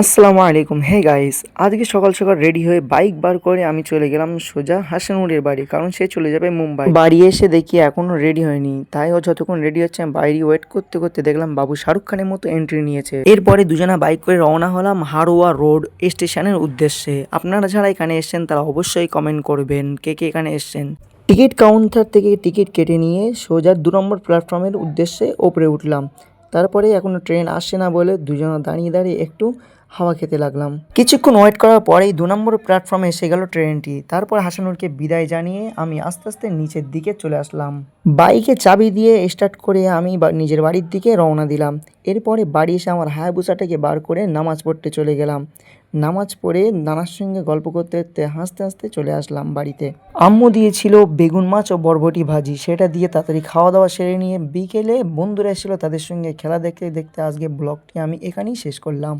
আসসালামু আলাইকুম। Hey guys, আজকে সকাল সকাল রেডি হয়ে বাইক বার করে আমি চলে গেলাম সোজা হাসানুরের বাড়ি, কারণ সে চলে যাবে মুম্বাই। বাড়ি এসে দেখি এখনো রেডি হয়নি, তাই ও যতক্ষণ রেডি হচ্ছে আমি বাইরে ওয়েট করতে করতে দেখলাম বাবু শাহরুখ খানের মতো এন্ট্রি নিয়েছে। এরপরে দুজনা বাইক করে রওনা হলাম হারোয়া রোড স্টেশনের উদ্দেশ্যে। আপনারা যারা এখানে এসছেন তারা অবশ্যই কমেন্ট করবেন কে কে এখানে এসছেন। টিকিট কাউন্টার থেকে টিকিট কেটে নিয়ে সোজা 2 নম্বর প্ল্যাটফর্মের উদ্দেশ্যে ওপরে উঠলাম। তারপরে এখনো ট্রেন আসছে না বলে দুজনে দাঁড়িয়ে দাঁড়িয়ে একটু হাওয়া খেতে লাগলাম। কিছুক্ষণ ওয়েট করার পরেই 2 নম্বর প্ল্যাটফর্মে এসে গেল ট্রেনটি। তারপর হাসানুরকে বিদায় জানিয়ে আমি আস্তে আস্তে নিচের দিকে চলে আসলাম। বাইকে চাবি দিয়ে স্টার্ট করে আমি নিজের বাড়ির দিকে রওনা দিলাম। এরপরে বাড়ি এসে আমার হায়াবুসাটাকে বার করে নামাজ পড়তে চলে গেলাম। নামাজ পড়ে নানার সঙ্গে গল্প করতে করতে হাসতে হাসতে চলে আসলাম বাড়িতে। আম্মু দিয়েছিল বেগুন মাছ ও বরবটি ভাজি, সেটা দিয়ে তাড়াতাড়ি খাওয়া দাওয়া সেরে নিয়ে বিকেলে বন্ধুরা এসেছিল, তাদের সঙ্গে খেলা দেখতে দেখতে আজকে ব্লগটি আমি এখানেই শেষ করলাম।